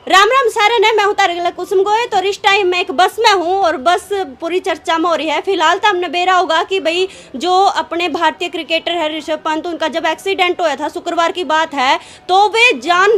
राम राम सारे ने, मैं हूँ तारिक कुसुम गोयत और इस टाइम मैं एक बस में हूँ और बस पूरी चर्चा में हो रही है। फिलहाल तो हमने बेरा होगा कि भाई जो अपने भारतीय क्रिकेटर है ऋषभ पंत, उनका जब एक्सीडेंट हुआ था, शुक्रवार की बात है, तो वे जान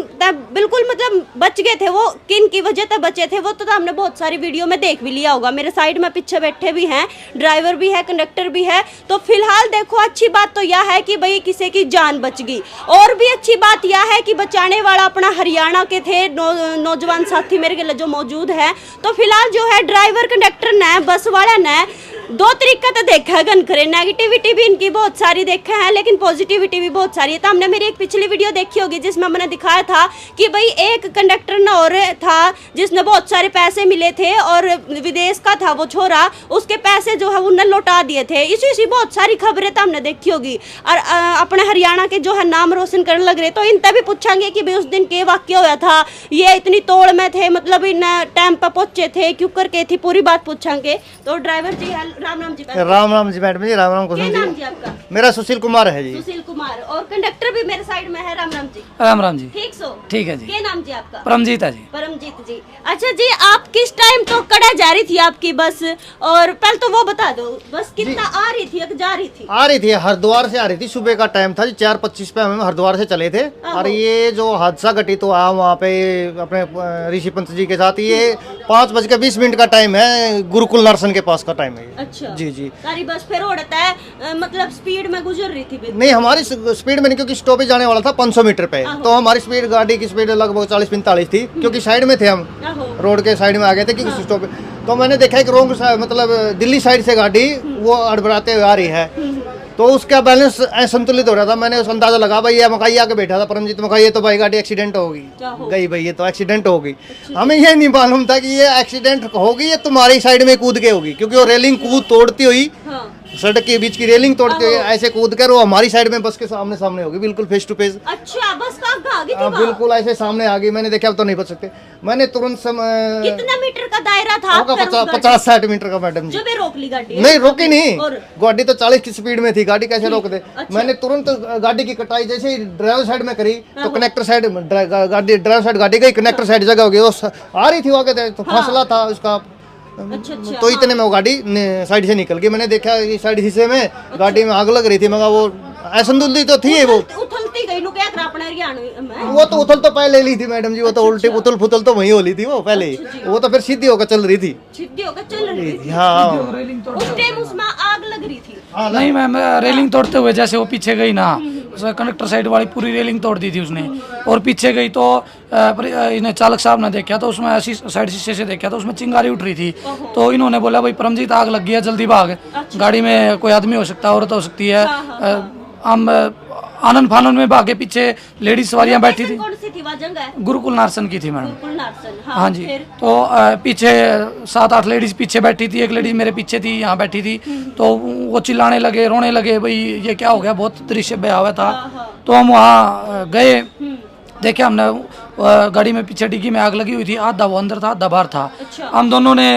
बिल्कुल मतलब बच गए थे। वो किन की वजह से बचे थे वो तो हमने बहुत सारी वीडियो में देख भी लिया होगा। मेरे साइड में पीछे बैठे भी हैं, ड्राइवर भी है, कंडक्टर भी है। तो फिलहाल देखो, अच्छी बात तो यह है कि भाई किसी की जान बच गई, और भी अच्छी बात यह है कि बचाने वाला अपना हरियाणा के थे नौजवान साथी मेरे के जो मौजूद है। तो फिलहाल जो है ड्राइवर कंडक्टर ने, बस वाला ने दो तरीका तो देखा है गन करे। नेगेटिविटी भी इनकी बहुत सारी देखा है, लेकिन पॉजिटिविटी भी बहुत सारी है। तो हमने मेरी एक पिछली वीडियो देखी होगी जिसमें मैंने दिखाया था कि भाई एक कंडक्टर न और था जिसने बहुत सारे पैसे मिले थे और विदेश का था वो छोरा, उसके पैसे जो है उन्होंने लौटा दिए थे। इसी बहुत सारी खबरें तो हमने देखी होगी और अपने हरियाणा के जो है नाम रोशन करने लग रहे। तो इनसे भी पूछेंगे कि भाई उस दिन के वाक्य होया था, ये इतनी तोड़ में थे, मतलब इन टाइम पर पहुंचे थे, क्यों करके थी, पूरी बात पूछेंगे। तो ड्राइवर जी है, राम राम जी। राम जी मैडम जी, राम कुसुम नाम जी। जी आपका? मेरा सुशील कुमार है जी। सुशील कुमार। और कंडक्टर भी मेरे साइड में है, राम जी। राम जी। ठीक सो? ठीक है जी। क्या नाम जी आपका? परमजीत है जी। परमजीत जी। अच्छा जी, आप किस टाइम तो कड़ा जा रही थी आपकी बस, और पहले तो वो बता दो बस कितना आ रही थी, जा रही थी? आ रही थी, हरिद्वार से आ रही थी। सुबह का टाइम था जी, 4:25 पे हम हरिद्वार से चले थे। और ये जो हादसा घटित तो हुआ वहाँ पे अपने ऋषि पंत जी के साथ, ये 5:20 का टाइम है, गुरुकुल नर्सन के पास का टाइम है। अच्छा जी जी। सारी बस फिर उड़ता है, मतलब स्पीड में गुजर रही थी? नहीं, हमारी स्पीड में नहीं, क्योंकि स्टॉपेज जाने वाला था 500 मीटर पे। तो हमारी स्पीड, गाड़ी की स्पीड लगभग 40-45 थी, क्योंकि साइड में थे हम, रोड के साइड में आ गए थे क्योंकि स्टॉपेज। तो मैंने देखा एक रोंग मतलब दिल्ली साइड से गाड़ी वो अड़बड़ाते हुए आ रही है, तो उसका बैलेंस असंतुलित हो रहा था। मैंने उस अंदाजा लगा भाई ये मकाई आके बैठा था परमजीत मकाई, ये तो भाई गाड़ी एक्सीडेंट होगी गई, भाई ये तो एक्सीडेंट हो गई। हमें ये नहीं मालूम था कि ये एक्सीडेंट होगी, ये तुम्हारी साइड में कूद के होगी, क्योंकि वो रेलिंग कूद तोड़ती हुई, सड़क के बीच की रेलिंग तोड़ते हुए ऐसे कूद कर वो हमारी साइड में बस के सामने होगी, बिल्कुल फेस टू फेस। अच्छा, बस का आगे आ गई थी? बिल्कुल ऐसे सामने आ गई। मैंने देखा अब तो नहीं बच सकते, मैंने तुरंत कितना मीटर का दायरा था? 50-60 मीटर का मैडम जी। जो भी रोक ली गाड़ी? नहीं रोकी नहीं, गाड़ी तो 40 की स्पीड में थी, गाड़ी कैसे रोक दे। मैंने तुरंत गाड़ी की कटाई जैसे ही ड्राइवर साइड में करी तो कनेक्टर साइड गाड़ी, ड्राइवर साइड गाड़ी गई, कनेक्टर साइड जगह हो गई, वो आ रही थी वो आगे, तो फासला था उसका। तो इतने में वो गाड़ी साइड से निकल गई। मैंने देखा कि साइड शीशे में गाड़ी में आग लग रही थी, मगर वो असंतुलित तो थी, वो उथलती गई। वो तो उथल तो पहले ली थी मैडम जी, वो तो उल्टी उथल फुथल तो वही हो ली थी वो पहले ही, वो तो फिर सीधी होकर चल रही थी। सीधी होकर चल रही थी? हाँ, उस टाइम उसमें आग लग रही थी? नहीं मैम, रेलिंग तोड़ते हुए जैसे वो पीछे गई ना, कंडक्टर साइड वाली पूरी रेलिंग तोड़ दी थी उसने, और पीछे गई तो इन्हें चालक साहब ने देखा तो उसमें ऐसी साइड शीशे से देखा तो उसमें चिंगारी उठ रही थी। तो इन्होंने बोला भाई परमजीत आग लग गई है, जल्दी भाग, गाड़ी में कोई आदमी हो सकता है, औरत हो सकती है। हम आनंद फानन में भागे, पीछे लेडीज सवारियां बैठी थी। कौन सी थी वह जगह? गुरुकुल नार्सन की थी मैडम। गुरुकुल नार्सन, हाँ जी। तो पीछे 7-8 लेडीज पीछे बैठी थी, एक लेडीज मेरे पीछे थी, यहाँ बैठी थी। तो वो चिल्लाने लगे, रोने लगे, भाई ये क्या हो गया, बहुत दृश्य भयावह था। तो हम वहाँ गए, देखे हमने गाड़ी में पीछे डिग्गी में आग लगी हुई थी, आधा वो अंदर था, आधा बाहर था। हम दोनों ने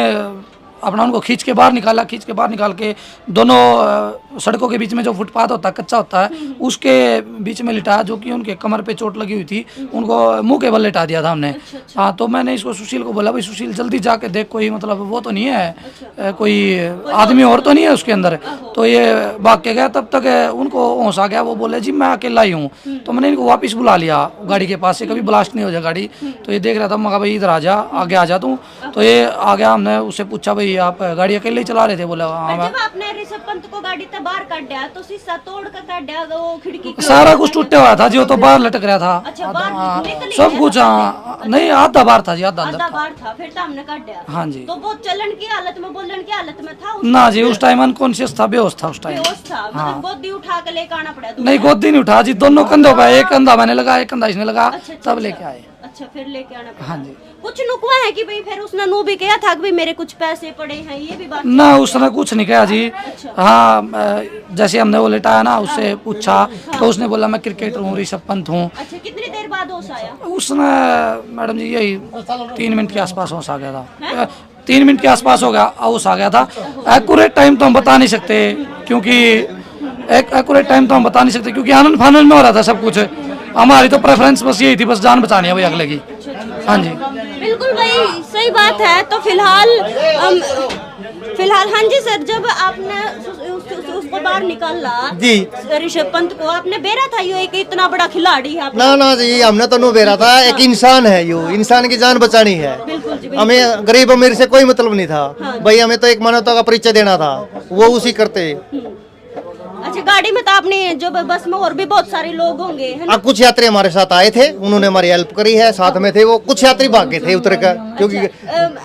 अपना उनको खींच के बाहर निकाल के दोनों सड़कों के बीच में जो फुटपाथ होता है, कच्चा होता है, उसके बीच में लिटाया, जो कि उनके कमर पे चोट लगी हुई थी, उनको मुंह के बल लिटा दिया था हमने। हाँ, तो मैंने इसको सुशील को बोला भाई सुशील जल्दी जाके देख, कोई मतलब वो तो नहीं है, कोई आदमी और तो नहीं है उसके अंदर। तो ये भाग के गया, तब तक उनको होश आ गया, वो बोले जी मैं अकेला ही हूँ। तो मैंने इनको वापस बुला लिया गाड़ी के पास से, कभी ब्लास्ट नहीं हो जाए गाड़ी। तो ये देख रहा था, मैं कहा भाई इधर आ जा, आगे आ जा तू। तो ये आ गया, हमने उससे पूछा भाई आप गाड़ी अकेले ही चला रहे थे? बोला हाँ। जब आपने ऋषभ पंत को गाड़ी से बाहर काटा तो शीशा तोड़ कर काटा, वो खिड़की सारा कुछ टूटा हुआ था जी, वो तो बाहर लटक रहा था। अच्छा, बाहर सब कुछ? हाँ, नहीं आधा बाहर था जी, आधा अंदर था। बाहर था, फिर तो हमने काटा। हाँ जी। तो वो चलन की हालत में, बोलन की हालत में था ना जी, उस टाइम अनकॉन्शियस था, बेहोश था उस टाइम। बेहोश था? मतलब गोदी उठा के लेकर आना पड़ा? नहीं, गोदी नहीं उठा जी, दोनों कंधों पे, एक कंधा मैंने लगा, एक कंधा इसने लगा, तब लेके आए। अच्छा, फिर लेके आना पड़ा। हाँ जी। कुछ नुकवा है कि भाई फिर उसने नो भी कहा था कि भाई मेरे कुछ पैसे पड़े हैं, ये भी बात? ना, उसने कुछ नहीं कहा जी। हाँ, जैसे हमने वो लेटाया ना, उससे पूछा तो उसने बोला मैं क्रिकेटर हूँ, ऋषभ पंत हूँ। अच्छा, कितनी देर बाद होश आया? उसने मैडम जी यही 3 मिनट के आसपास होश आ गया था। 3 मिनट के आसपास हो गया, होश आ गया था। एक्यूरेट टाइम तो हम बता नहीं सकते, क्योंकि एक्यूरेट टाइम तो हम बता नहीं सकते, क्योंकि आनंद फानन में हो रहा था सब कुछ। हमारी तो प्रेफरेंस बस यही थी, बस जान बचानी है भाई अगले की। हाँ जी। बिल्कुल भाई सही बात है। तो फिलहाल हाँ जी सर, जब आपने उसको बाहर निकाला जी ऋषभ पंत को, आपने बेरा था यो एक इतना बड़ा खिलाड़ी है ना ना जी, हमने तो नो बेरा था, एक इंसान है, यो इंसान की जान बचानी है। बिल्कुल जी, हमें गरीब अमीर से कोई मतलब नहीं था भाई, हमें तो एक मानवता का परिचय देना था, वो उसी करते। अच्छा, गाड़ी में तो आपने जो बस में और भी बहुत सारे लोग होंगे है ना? कुछ यात्री हमारे साथ आए थे, उन्होंने हमारी हेल्प करी है, साथ में थे वो, कुछ यात्री भाग गए थे उतर कर, क्योंकि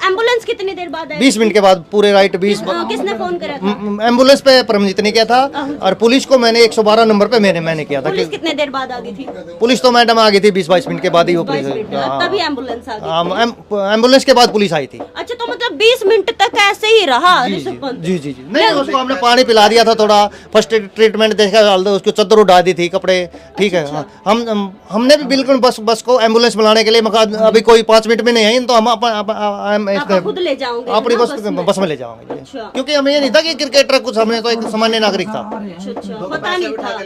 एम्बुलेंस कितनी देर बाद आई? 20 मिनट के बाद पूरे राइट 20। किसने फोन करा था? एम्बुलेंस पे परमजीत ने किया था, और पुलिस को मैंने 112 नंबर पे मैंने किया था। पुलिस कितने देर बाद आ गई थी? पुलिस तो मैडम आ गई थी 20-22 मिनट के बाद ही वो पुलिस, तभी एम्बुलेंस आ गई। एम्बुलेंस के बाद पुलिस आई थी। अच्छा, तो मतलब 20 मिनट तक ऐसे ही रहा ऋषभ पंत? जी जी जी, नहीं उसको हमने पानी पिला दिया था, थोड़ा फर्स्ट एड ट्रीटमेंट देखा, उसको चादर उड़ा दी थी, कपड़े ठीक है। हमने भी बिल्कुल बस को एम्बुलेंस बुलाने के लिए मका, अभी कोई 5 मिनट में नहीं आई तो हम खुद ले जाओगे अपनी बस में ले जाओगे, क्योंकि हमें ये नहीं था कि क्रिकेटर कुछ, हमने तो एक सामान्य नागरिक था। पता नहीं था।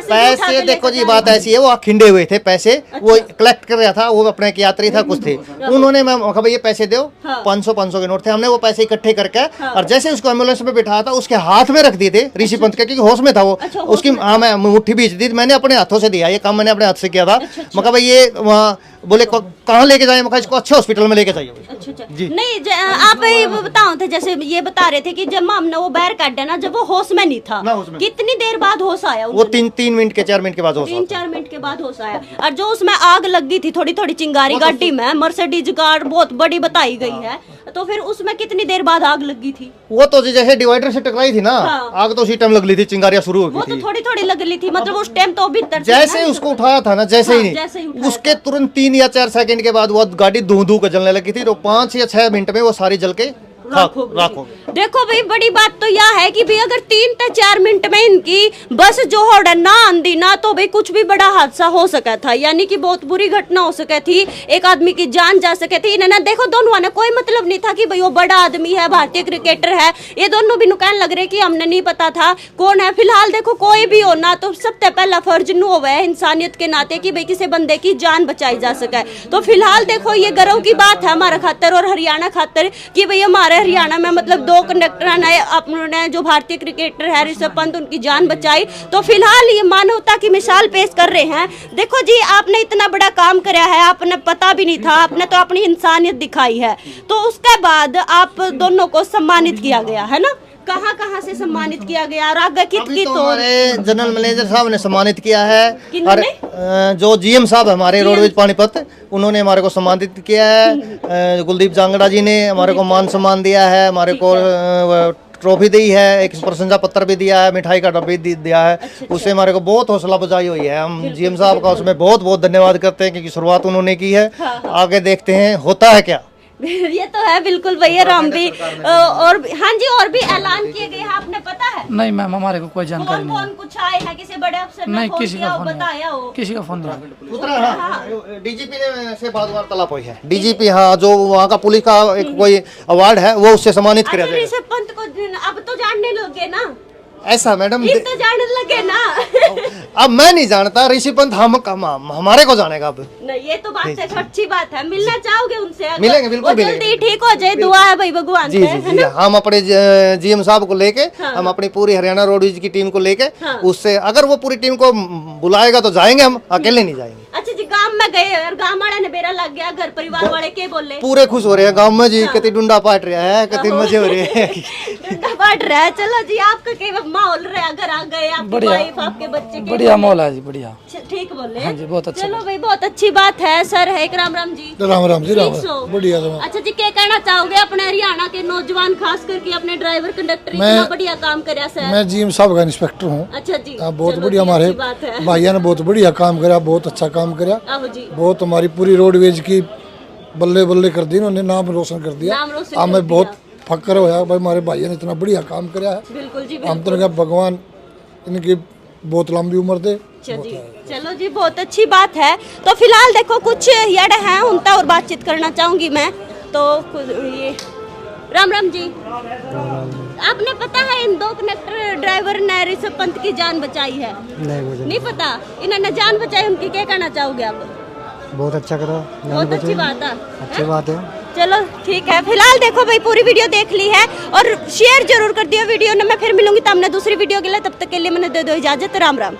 पैसे देखो जी, बात ऐसी है, वो खिंडे हुए थे पैसे, वो कलेक्ट कर रहा था, वो अपने एक यात्री था, कुछ थे, उन्होंने मैं भाई ये पैसे दो, 500 के नोट थे, हमने वो पैसे इकट्ठे करके, और जैसे उसको एम्बुलेंस में बिठाया था, उसके हाथ में रख दिए थे ऋषि पंत के, क्योंकि होश में था वो। उसकी मैं मुट्ठी बीच दी, मैंने अपने हाथों से दिया, ये काम मैंने अपने हाथ से किया था। मैं कहा भाई ये वहाँ बोले कहाँ लेके जाए, मैं इसको अच्छे हॉस्पिटल में लेके जाइए। अच्छा जी, नहीं आप ये बताओ थे, जैसे ये बता रहे थे कि जब हमने वो बाहर काटा ना, जब वो होश में नहीं था, कितनी देर बाद होश आया? वो 3 मिनट के 4 मिनट के बाद होश, 3-4 मिनट के बाद होश आया। और जो उसमें आग लग गई थी थोड़ी थोड़ी चिंगारी गाड़ी में, मर्सिडीज कार बहुत बड़ी बताई गई है, तो फिर उसमें कितनी देर बाद आग लगी थी? वो तो जैसे डिवाइडर से टकराई थी ना, आग तो उसी टाइम लग ली थी, चिंगारियां शुरू हो गई थी। वो तो थोड़ी थोड़ी लग ली थी, मतलब उस टाइम तो भीतर जैसे उसको उठाया था ना, जैसे ही उसके तुरंत 3 या 4 सेकंड के बाद वो गाड़ी धू कर जलने लगी थी, तो 5 या 6 मिनट में वो सारी जल के राखो। देखो भाई, बड़ी बात तो यह है कि भाई अगर 3 से 4 मिनट में इनकी बस जो होड़ा ना आंदी ना, तो भाई कुछ भी बड़ा हादसा हो सका था, यानी कि बहुत बुरी घटना हो सकी थी, एक आदमी की जान जा सके थी। इन्हें देखो, दोनों ने कोई मतलब नहीं था कि भाई वो बड़ा आदमी है, भारतीय क्रिकेटर है, ये दोनों भी नुकसान लग रहे कि हमने नहीं पता था कौन है। फिलहाल देखो, कोई भी हो ना, तो सबसे पहला फर्ज नु हुआ है इंसानियत के नाते कि भाई किसी बंदे की जान बचाई जा सके। तो फिलहाल देखो, ये गर्व की बात है हमारे खातर और हरियाणा खातर कि भाई हमारे हरियाणा में मतलब 2 कंडक्टर ने अपने जो भारतीय क्रिकेटर है ऋषभ पंत, उनकी जान बचाई। तो फिलहाल ये मानवता की मिसाल पेश कर रहे हैं। देखो जी, आपने इतना बड़ा काम कराया है, आपने पता भी नहीं था, आपने तो अपनी इंसानियत दिखाई है। तो उसके बाद आप दोनों को सम्मानित किया गया है ना? कहाँ से सम्मानित किया गया और आगे कितनी? तो हमारे जनरल मैनेजर साहब ने सम्मानित किया है, और जो जीएम साहब हमारे रोडवेज पानीपत, उन्होंने हमारे को सम्मानित किया है। कुलदीप जांगड़ा जी ने हमारे को मान सम्मान दिया है, हमारे को ट्रॉफी दी है, एक प्रशंसा पत्र भी दिया है, मिठाई का डब्बा भी दिया है। उससे हमारे को बहुत हौसला अफजाई हुई है। हम जीएम साहब का उसमें बहुत बहुत धन्यवाद करते हैं, क्योंकि शुरुआत उन्होंने की है। आगे देखते हैं होता है क्या। ये तो है बिल्कुल भैया, राम भी और हाँ जी, और भी ऐलान किए गए हैं, आपने पता है? नहीं मैम, हमारे को कोई जानकारी नहीं। कौन कुछ आए हैं, किसी बड़े अफसर ने फोन किया हो, बताया हो? किसी का फोन नहीं। डीजीपी ने से बात वार्तालाप हुई है, डीजीपी हाँ, जो वहाँ का पुलिस का एक कोई अवार्ड है, वो उससे सम्मानित किया जाएगा। ऋषभ पंत को अब तो जानने लगे ना? ऐसा मैडम, तो जानने लगे ना? अब मैं नहीं जानता, ऋषि पंत हमारे को जानेगा अब। नहीं, ये तो बात है, अच्छी बात है। मिलना चाहोगे उनसे? मिलेंगे, बिल्कुल जल्दी ठीक हो जाए, दुआ है भाई भगवान से। जी, हम अपने जीएम साहब को लेके, हम अपनी पूरी हरियाणा रोडवेज की टीम को लेके, उससे अगर वो पूरी टीम को बुलाएगा तो जाएंगे, हम अकेले नहीं जाएंगे। अच्छा जी, गांव में गए और गांव वाले ने बेरा लग गया, घर परिवार वाले के बोले? पूरे खुश हो रहे हैं गांव में जी, कितनी डुंडा पाट रहा है, कितनी मजे हो रहे हैं। डुंडा पाट रहा है। चलो जी, आपका के माहौल रहा, घर आ गए, आपकी वाइफ, आपके बच्चे के? बढ़िया माहौल है जी, बढ़िया, ठीक बोले? हाँ जी, बहुत अच्छा। चलो भाई, बहुत अच्छी बात है। सर है, राम राम जी। राम जी, बढ़िया। अच्छा जी, क्या कहना चाहोगे अपने हरियाणा के नौजवान, खास करके अपने ड्राइवर कंडक्टर, इतना बढ़िया काम कराया सर? मैं जीएम साहब का इंस्पेक्टर हूँ। अच्छा जी, बहुत बढ़िया, हमारे भाइयों ने बहुत बढ़िया काम कराया, बहुत अच्छा काम कराया, बहुत हमारी पूरी रोडवेज की बल्ले बल्ले कर दी, उन्होंने नाम रोशन कर दिया। हमें बहुत फक्र होया भाई, हमारे भाइयों ने इतना बढ़िया काम कराया है। बिल्कुल जी, हम तो क्या, भगवान इनकी बहुत लंबी उम्र दे। चलो जी, बहुत अच्छी बात है। तो फिलहाल देखो, कुछ यड़ हैं उनका और बातचीत करना चाहूंगी मैं। तो ये राम राम जी, आपने पता है इन 2 कंडक्टर ड्राइवर ने ऋषभ पंत की जान बचाई है? नहीं, मुझे नहीं पता। इन्होंने जान बचाई, उनकी क्या कहना चाहोगे आप? बहुत अच्छा करा, बहुत अच्छी बात है। अच्छी बात है। चलो ठीक है, फिलहाल देखो भाई पूरी वीडियो देख ली है और शेयर जरूर कर दियो वीडियो ने। मैं फिर मिलूंगी तमने दूसरी वीडियो के लिए, तब तक के लिए मैंने दे दो इजाजत। राम राम।